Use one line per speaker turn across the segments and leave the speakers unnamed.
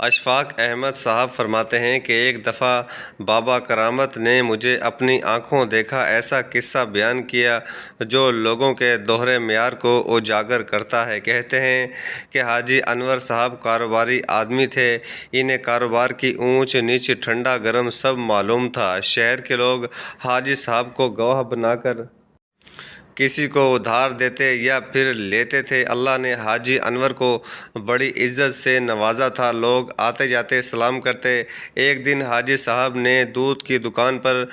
اشفاق احمد صاحب فرماتے ہیں کہ ایک دفعہ بابا کرامت نے مجھے اپنی آنکھوں دیکھا ایسا قصہ بیان کیا جو لوگوں کے دوہرے معیار کو اجاگر کرتا ہے۔ کہتے ہیں کہ حاجی انور صاحب کاروباری آدمی تھے۔ انہیں کاروبار کی اونچ نیچ ٹھنڈا گرم سب معلوم تھا۔ شہر کے لوگ حاجی صاحب کو گواہ بنا کر کسی کو ادھار دیتے یا پھر لیتے تھے۔ اللہ نے حاجی انور کو بڑی عزت سے نوازا تھا۔ لوگ آتے جاتے سلام کرتے۔ ایک دن حاجی صاحب نے دودھ کی دکان پر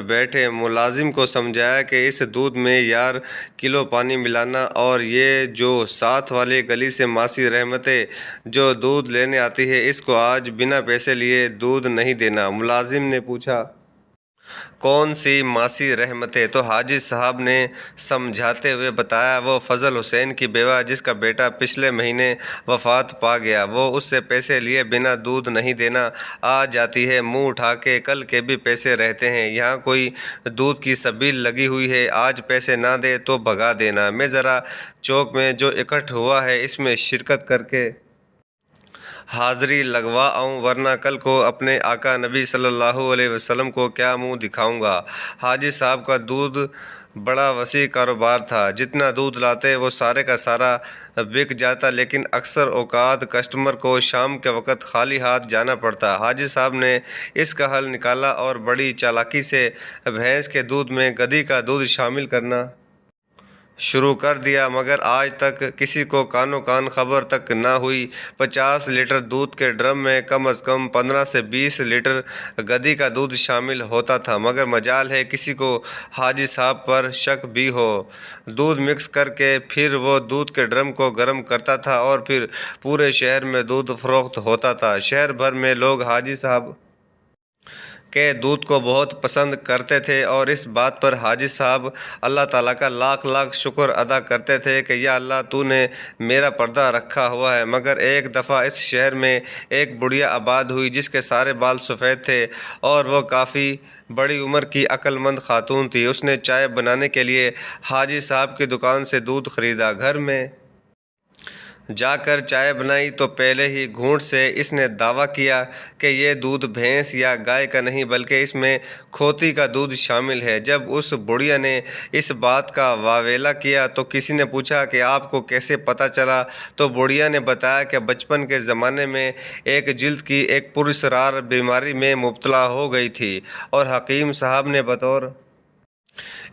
بیٹھے ملازم کو سمجھایا کہ اس دودھ میں یار کلو پانی ملانا، اور یہ جو ساتھ والی گلی سے ماسی رحمتیں جو دودھ لینے آتی ہے اس کو آج بنا پیسے لیے دودھ نہیں دینا۔ ملازم نے پوچھا کون سی ماسی رحمتیں؟ تو حاجی صاحب نے سمجھاتے ہوئے بتایا وہ فضل حسین کی بیوہ جس کا بیٹا پچھلے مہینے وفات پا گیا، وہ اس سے پیسے لیے بنا دودھ نہیں دینا آ جاتی ہے، منہ اٹھا کے کل کے بھی پیسے رہتے ہیں، یہاں کوئی دودھ کی سبیل لگی ہوئی ہے، آج پیسے نہ دے تو بھگا دینا، میں ذرا چوک میں جو اکٹھ ہوا ہے اس میں شرکت کر کے حاضری لگوا آؤں، ورنہ کل کو اپنے آقا نبی صلی اللہ علیہ وسلم کو کیا منہ دکھاؤں گا۔ حاجی صاحب کا دودھ بڑا وسیع کاروبار تھا، جتنا دودھ لاتے وہ سارے کا سارا بک جاتا، لیکن اکثر اوقات کسٹمر کو شام کے وقت خالی ہاتھ جانا پڑتا۔ حاجی صاحب نے اس کا حل نکالا اور بڑی چالاکی سے بھینس کے دودھ میں گدھی کا دودھ شامل کرنا شروع کر دیا، مگر آج تک کسی کو کانوں کان خبر تک نہ ہوئی۔ 50 لیٹر دودھ کے ڈرم میں کم از کم 15 سے 20 لیٹر گدھی کا دودھ شامل ہوتا تھا، مگر مجال ہے کسی کو حاجی صاحب پر شک بھی ہو۔ دودھ مکس کر کے پھر وہ دودھ کے ڈرم کو گرم کرتا تھا اور پھر پورے شہر میں دودھ فروخت ہوتا تھا۔ شہر بھر میں لوگ حاجی صاحب کے دودھ کو بہت پسند کرتے تھے، اور اس بات پر حاجی صاحب اللہ تعالیٰ کا لاکھ لاکھ شکر ادا کرتے تھے کہ یا اللہ تو نے میرا پردہ رکھا ہوا ہے۔ مگر ایک دفعہ اس شہر میں ایک بڑھیا آباد ہوئی جس کے سارے بال سفید تھے اور وہ کافی بڑی عمر کی عقل مند خاتون تھی۔ اس نے چائے بنانے کے لیے حاجی صاحب کی دکان سے دودھ خریدا۔ گھر میں جا کر چائے بنائی تو پہلے ہی گھونٹ سے اس نے دعویٰ کیا کہ یہ دودھ بھینس یا گائے کا نہیں بلکہ اس میں کھوتی کا دودھ شامل ہے۔ جب اس بڑھیا نے اس بات کا واویلا کیا تو کسی نے پوچھا کہ آپ کو کیسے پتہ چلا؟ تو بڑھیا نے بتایا کہ بچپن کے زمانے میں ایک جلد کی ایک پراسرار بیماری میں مبتلا ہو گئی تھی، اور حکیم صاحب نے بطور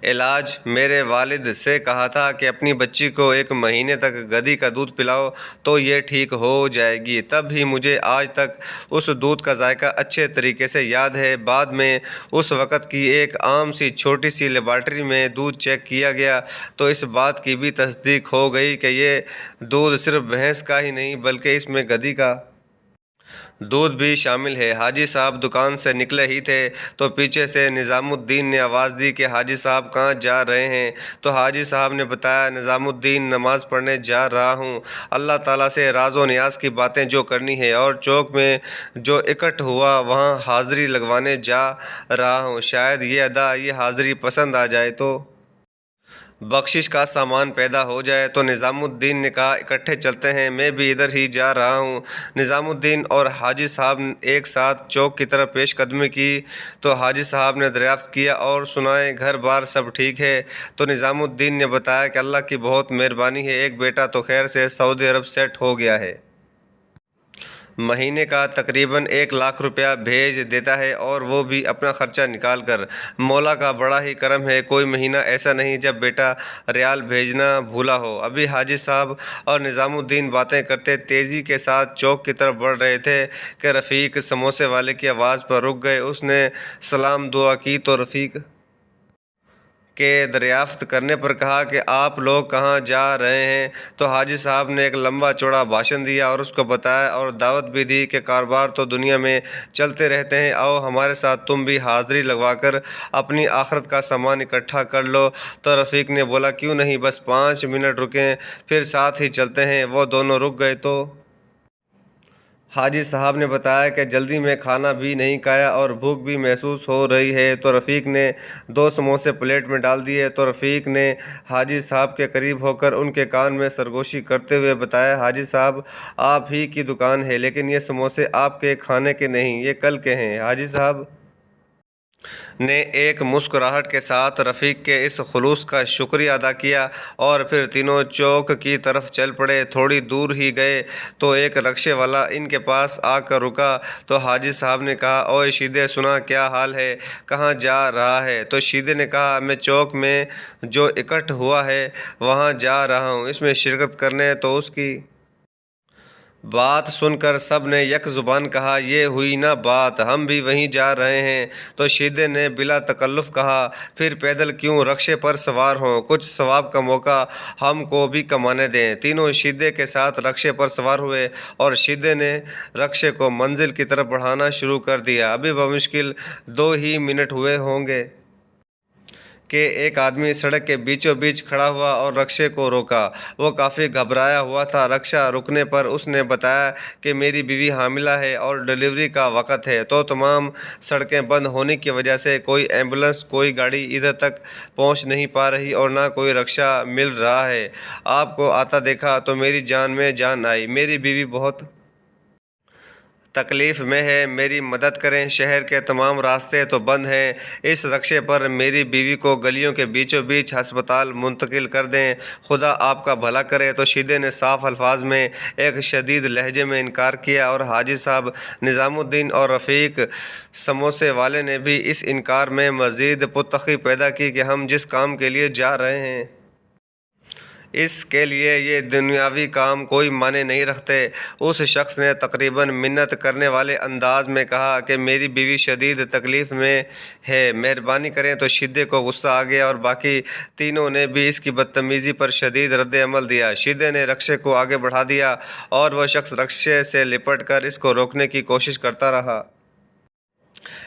علاج میرے والد سے کہا تھا کہ اپنی بچی کو 1 مہینے تک گدھی کا دودھ پلاؤ تو یہ ٹھیک ہو جائے گی۔ تب ہی مجھے آج تک اس دودھ کا ذائقہ اچھے طریقے سے یاد ہے۔ بعد میں اس وقت کی ایک عام سی چھوٹی سی لیبارٹری میں دودھ چیک کیا گیا تو اس بات کی بھی تصدیق ہو گئی کہ یہ دودھ صرف بھینس کا ہی نہیں بلکہ اس میں گدھی کا دودھ بھی شامل ہے۔ حاجی صاحب دکان سے نکلے ہی تھے تو پیچھے سے نظام الدین نے آواز دی کہ حاجی صاحب کہاں جا رہے ہیں؟ تو حاجی صاحب نے بتایا نظام الدین نماز پڑھنے جا رہا ہوں، اللہ تعالیٰ سے راز و نیاز کی باتیں جو کرنی ہے، اور چوک میں جو اکٹھ ہوا وہاں حاضری لگوانے جا رہا ہوں، شاید یہ ادا یہ حاضری پسند آ جائے تو بخشش کا سامان پیدا ہو جائے۔ تو نظام الدین نے کہا اکٹھے چلتے ہیں، میں بھی ادھر ہی جا رہا ہوں۔ نظام الدین اور حاجی صاحب ایک ساتھ چوک کی طرف پیش قدمی کی تو حاجی صاحب نے دریافت کیا اور سنائیں گھر بار سب ٹھیک ہے؟ تو نظام الدین نے بتایا کہ اللہ کی بہت مہربانی ہے، ایک بیٹا تو خیر سے سعودی عرب سیٹ ہو گیا ہے، مہینے کا تقریباً 1 لاکھ روپیہ بھیج دیتا ہے، اور وہ بھی اپنا خرچہ نکال کر۔ مولا کا بڑا ہی کرم ہے، کوئی مہینہ ایسا نہیں جب بیٹا ریال بھیجنا بھولا ہو۔ ابھی حاجی صاحب اور نظام الدین باتیں کرتے تیزی کے ساتھ چوک کی طرف بڑھ رہے تھے کہ رفیق سموسے والے کی آواز پر رک گئے۔ اس نے سلام دعا کی تو رفیق کے دریافت کرنے پر کہا کہ آپ لوگ کہاں جا رہے ہیں؟ تو حاجی صاحب نے ایک لمبا چوڑا بھاشن دیا اور اس کو بتایا اور دعوت بھی دی کہ کاروبار تو دنیا میں چلتے رہتے ہیں، آؤ ہمارے ساتھ تم بھی حاضری لگوا کر اپنی آخرت کا سامان اکٹھا کر لو۔ تو رفیق نے بولا کیوں نہیں، بس 5 منٹ رکیں پھر ساتھ ہی چلتے ہیں۔ وہ دونوں رک گئے تو حاجی صاحب نے بتایا کہ جلدی میں کھانا بھی نہیں کھایا اور بھوک بھی محسوس ہو رہی ہے، تو رفیق نے 2 سموسے پلیٹ میں ڈال دیے۔ تو رفیق نے حاجی صاحب کے قریب ہو کر ان کے کان میں سرگوشی کرتے ہوئے بتایا، حاجی صاحب آپ ہی کی دکان ہے، لیکن یہ سموسے آپ کے کھانے کے نہیں، یہ کل کے ہیں۔ حاجی صاحب نے ایک مسکراہٹ کے ساتھ رفیق کے اس خلوص کا شکریہ ادا کیا اور پھر تینوں چوک کی طرف چل پڑے۔ تھوڑی دور ہی گئے تو ایک رکشے والا ان کے پاس آ کر رکا، تو حاجی صاحب نے کہا، اوئے شیدے سنا کیا حال ہے، کہاں جا رہا ہے؟ تو شیدے نے کہا، میں چوک میں جو اکٹھ ہوا ہے وہاں جا رہا ہوں، اس میں شرکت کرنے۔ تو اس کی بات سن کر سب نے یک زبان کہا، یہ ہوئی نا بات، ہم بھی وہیں جا رہے ہیں۔ تو شیدے نے بلا تکلف کہا، پھر پیدل کیوں، رکشے پر سوار ہوں، کچھ ثواب کا موقع ہم کو بھی کمانے دیں۔ تینوں شیدے کے ساتھ رکشے پر سوار ہوئے اور شیدے نے رکشے کو منزل کی طرف بڑھانا شروع کر دیا۔ ابھی بمشکل 2 ہی منٹ ہوئے ہوں گے کہ ایک آدمی سڑک کے بیچوں بیچ کھڑا ہوا اور رکشے کو روکا۔ وہ کافی گھبرایا ہوا تھا۔ رکشہ رکنے پر اس نے بتایا کہ میری بیوی حاملہ ہے اور ڈیلیوری کا وقت ہے، تو تمام سڑکیں بند ہونے کی وجہ سے کوئی ایمبولینس، کوئی گاڑی ادھر تک پہنچ نہیں پا رہی اور نہ کوئی رکشہ مل رہا ہے۔ آپ کو آتا دیکھا تو میری جان میں جان آئی۔ میری بیوی بہت تکلیف میں ہے، میری مدد کریں، شہر کے تمام راستے تو بند ہیں، اس رکشے پر میری بیوی کو گلیوں کے بیچوں بیچ ہسپتال منتقل کر دیں، خدا آپ کا بھلا کرے۔ تو شیدے نے صاف الفاظ میں ایک شدید لہجے میں انکار کیا اور حاجی صاحب، نظام الدین اور رفیق سموسے والے نے بھی اس انکار میں مزید پختگی پیدا کی کہ ہم جس کام کے لیے جا رہے ہیں اس کے لیے یہ دنیاوی کام کوئی معنی نہیں رکھتے۔ اس شخص نے تقریباً منت کرنے والے انداز میں کہا کہ میری بیوی شدید تکلیف میں ہے، مہربانی کریں۔ تو شیدے کو غصہ آ گیا اور باقی تینوں نے بھی اس کی بدتمیزی پر شدید رد عمل دیا۔ شیدے نے رکشے کو آگے بڑھا دیا اور وہ شخص رکشے سے لپٹ کر اس کو روکنے کی کوشش کرتا رہا،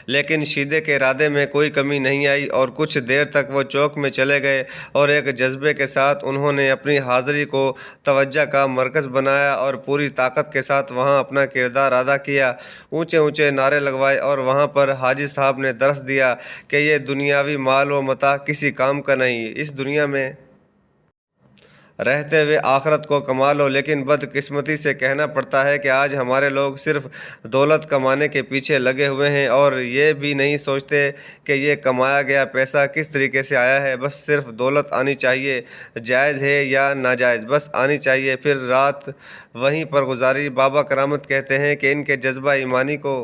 لیکن شیدے کے ارادے میں کوئی کمی نہیں آئی اور کچھ دیر تک وہ چوک میں چلے گئے اور ایک جذبے کے ساتھ انہوں نے اپنی حاضری کو توجہ کا مرکز بنایا اور پوری طاقت کے ساتھ وہاں اپنا کردار ادا کیا، اونچے اونچے نعرے لگوائے اور وہاں پر حاجی صاحب نے درس دیا کہ یہ دنیاوی مال و متاع کسی کام کا نہیں، اس دنیا میں رہتے ہوئے آخرت کو کما لو۔ لیکن بدقسمتی سے کہنا پڑتا ہے کہ آج ہمارے لوگ صرف دولت کمانے کے پیچھے لگے ہوئے ہیں اور یہ بھی نہیں سوچتے کہ یہ کمایا گیا پیسہ کس طریقے سے آیا ہے، بس صرف دولت آنی چاہیے، جائز ہے یا ناجائز، بس آنی چاہیے، پھر رات وہیں پر گزاری۔ بابا کرامت کہتے ہیں کہ ان کے جذبہ ایمانی کو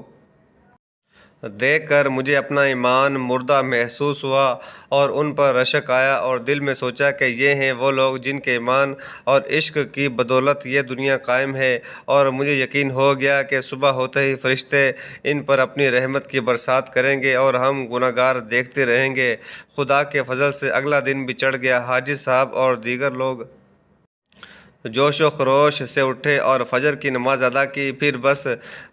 دیکھ کر مجھے اپنا ایمان مردہ محسوس ہوا اور ان پر رشک آیا اور دل میں سوچا کہ یہ ہیں وہ لوگ جن کے ایمان اور عشق کی بدولت یہ دنیا قائم ہے، اور مجھے یقین ہو گیا کہ صبح ہوتے ہی فرشتے ان پر اپنی رحمت کی برسات کریں گے اور ہم گناہگار دیکھتے رہیں گے۔ خدا کے فضل سے اگلا دن بھی چڑھ گیا۔ حاجی صاحب اور دیگر لوگ جوش و خروش سے اٹھے اور فجر کی نماز ادا کی، پھر بس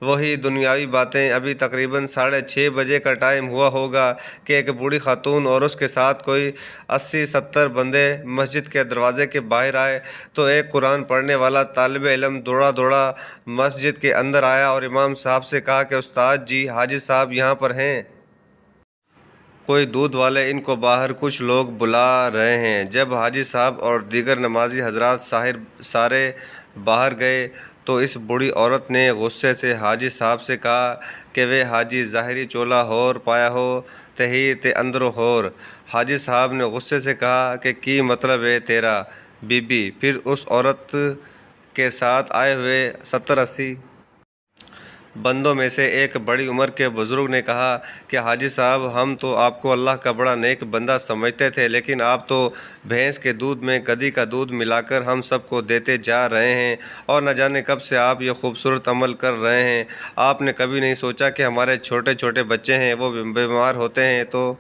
وہی دنیاوی باتیں۔ ابھی تقریباً 6:30 بجے کا ٹائم ہوا ہوگا کہ ایک بوڑھی خاتون اور اس کے ساتھ کوئی 80-70 بندے مسجد کے دروازے کے باہر آئے، تو ایک قرآن پڑھنے والا طالب علم دوڑا دوڑا مسجد کے اندر آیا اور امام صاحب سے کہا کہ استاد جی، حاجی صاحب یہاں پر ہیں، کوئی دودھ والے ان کو باہر کچھ لوگ بلا رہے ہیں۔ جب حاجی صاحب اور دیگر نمازی حضرات سارے باہر گئے تو اس بوڑھی عورت نے غصے سے حاجی صاحب سے کہا کہ وے حاجی، ظاہری چولا ہور پایا ہو تہی تے اندرو ہور۔ حاجی صاحب نے غصے سے کہا کہ کی مطلب ہے تیرا بی بی؟ پھر اس عورت کے ساتھ آئے ہوئے 70-80 بندوں میں سے ایک بڑی عمر کے بزرگ نے کہا کہ حاجی صاحب، ہم تو آپ کو اللہ کا بڑا نیک بندہ سمجھتے تھے، لیکن آپ تو بھینس کے دودھ میں گدھی کا دودھ ملا کر ہم سب کو دیتے جا رہے ہیں، اور نہ جانے کب سے آپ یہ خوبصورت عمل کر رہے ہیں۔ آپ نے کبھی نہیں سوچا کہ ہمارے چھوٹے چھوٹے بچے ہیں، وہ بیمار ہوتے ہیں تو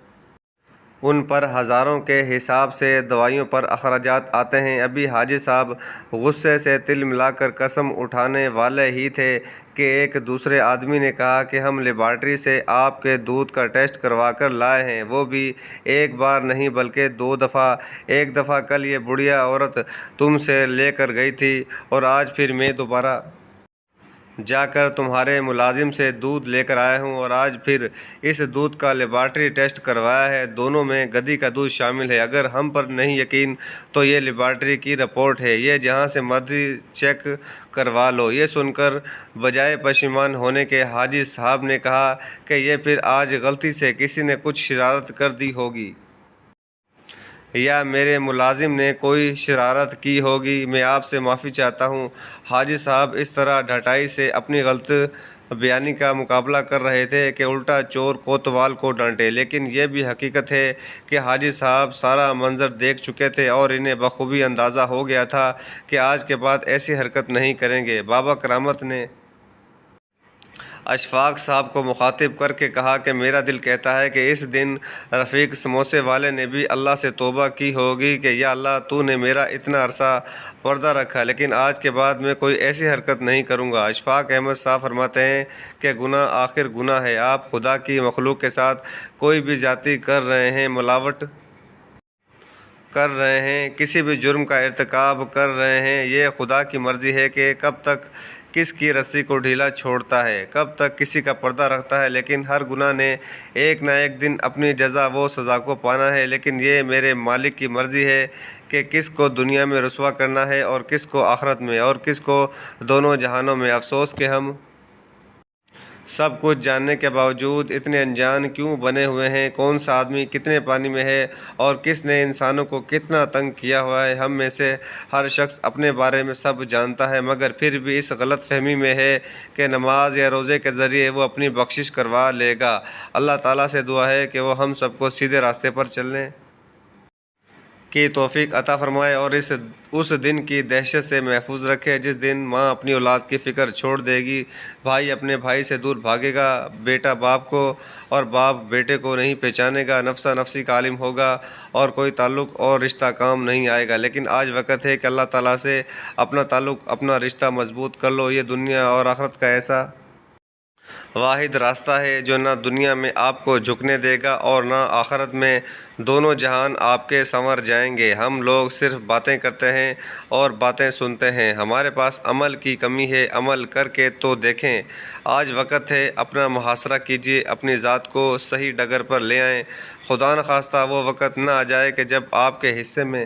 ان پر ہزاروں کے حساب سے دوائیوں پر اخراجات آتے ہیں۔ ابھی حاجی صاحب غصے سے تل ملا کر قسم اٹھانے والے ہی تھے کہ ایک دوسرے آدمی نے کہا کہ ہم لیبارٹری سے آپ کے دودھ کا ٹیسٹ کروا کر لائے ہیں، وہ بھی ایک بار نہیں بلکہ 2 دفعہ۔ ایک دفعہ کل یہ بڑھیا عورت تم سے لے کر گئی تھی اور آج پھر میں دوبارہ جا کر تمہارے ملازم سے دودھ لے کر آیا ہوں اور آج پھر اس دودھ کا لیبارٹری ٹیسٹ کروایا ہے، دونوں میں گدھی کا دودھ شامل ہے۔ اگر ہم پر نہیں یقین تو یہ لیبارٹری کی رپورٹ ہے، یہ جہاں سے مرضی چیک کروا لو۔ یہ سن کر بجائے پشیمان ہونے کے حاجی صاحب نے کہا کہ یہ پھر آج غلطی سے کسی نے کچھ شرارت کر دی ہوگی یا میرے ملازم نے کوئی شرارت کی ہوگی، میں آپ سے معافی چاہتا ہوں۔ حاجی صاحب اس طرح ڈھٹائی سے اپنی غلط بیانی کا مقابلہ کر رہے تھے کہ الٹا چور کوتوال کو ڈانٹے، لیکن یہ بھی حقیقت ہے کہ حاجی صاحب سارا منظر دیکھ چکے تھے اور انہیں بخوبی اندازہ ہو گیا تھا کہ آج کے بعد ایسی حرکت نہیں کریں گے۔ بابا کرامت نے اشفاق صاحب کو مخاطب کر کے کہا کہ میرا دل کہتا ہے کہ اس دن رفیق سموسے والے نے بھی اللہ سے توبہ کی ہوگی کہ یا اللہ تو نے میرا اتنا عرصہ پردہ رکھا، لیکن آج کے بعد میں کوئی ایسی حرکت نہیں کروں گا۔ اشفاق احمد صاحب فرماتے ہیں کہ گناہ آخر گناہ ہے، آپ خدا کی مخلوق کے ساتھ کوئی بھی زیادتی کر رہے ہیں، ملاوٹ کر رہے ہیں، کسی بھی جرم کا ارتکاب کر رہے ہیں، یہ خدا کی مرضی ہے کہ کب تک کس کی رسی کو ڈھیلا چھوڑتا ہے، کب تک کسی کا پردہ رکھتا ہے، لیکن ہر گناہ نے ایک نہ ایک دن اپنی جزا و سزا کو پانا ہے۔ لیکن یہ میرے مالک کی مرضی ہے کہ کس کو دنیا میں رسوا کرنا ہے اور کس کو آخرت میں، اور کس کو دونوں جہانوں میں۔ افسوس کہ ہم سب کچھ جاننے کے باوجود اتنے انجان کیوں بنے ہوئے ہیں، کون سا آدمی کتنے پانی میں ہے اور کس نے انسانوں کو کتنا تنگ کیا ہوا ہے۔ ہم میں سے ہر شخص اپنے بارے میں سب جانتا ہے، مگر پھر بھی اس غلط فہمی میں ہے کہ نماز یا روزے کے ذریعے وہ اپنی بخشش کروا لے گا۔ اللہ تعالیٰ سے دعا ہے کہ وہ ہم سب کو سیدھے راستے پر چلنے کی توفیق عطا فرمائے اور اس دن کی دہشت سے محفوظ رکھے جس دن ماں اپنی اولاد کی فکر چھوڑ دے گی، بھائی اپنے بھائی سے دور بھاگے گا، بیٹا باپ کو اور باپ بیٹے کو نہیں پہچانے گا، نفسا نفسی کا عالم ہوگا اور کوئی تعلق اور رشتہ کام نہیں آئے گا۔ لیکن آج وقت ہے کہ اللہ تعالیٰ سے اپنا تعلق، اپنا رشتہ مضبوط کر لو۔ یہ دنیا اور آخرت کا ایسا واحد راستہ ہے جو نہ دنیا میں آپ کو جھکنے دے گا اور نہ آخرت میں، دونوں جہان آپ کے سنور جائیں گے۔ ہم لوگ صرف باتیں کرتے ہیں اور باتیں سنتے ہیں، ہمارے پاس عمل کی کمی ہے، عمل کر کے تو دیکھیں۔ آج وقت ہے اپنا محاصرہ کیجیے، اپنی ذات کو صحیح ڈگر پر لے آئیں، خدا نخواستہ وہ وقت نہ آ جائے کہ جب آپ کے حصے میں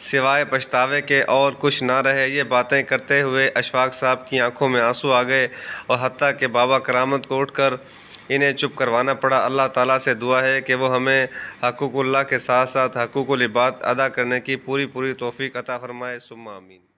سوائے پچھتاوے کے اور کچھ نہ رہے۔ یہ باتیں کرتے ہوئے اشفاق صاحب کی آنکھوں میں آنسو آ گئے اور حتیٰ کہ بابا کرامت کو اٹھ کر انہیں چپ کروانا پڑا۔ اللہ تعالیٰ سے دعا ہے کہ وہ ہمیں حقوق اللہ کے ساتھ ساتھ حقوق العباد ادا کرنے کی پوری توفیق عطا فرمائے۔ ثم آمین۔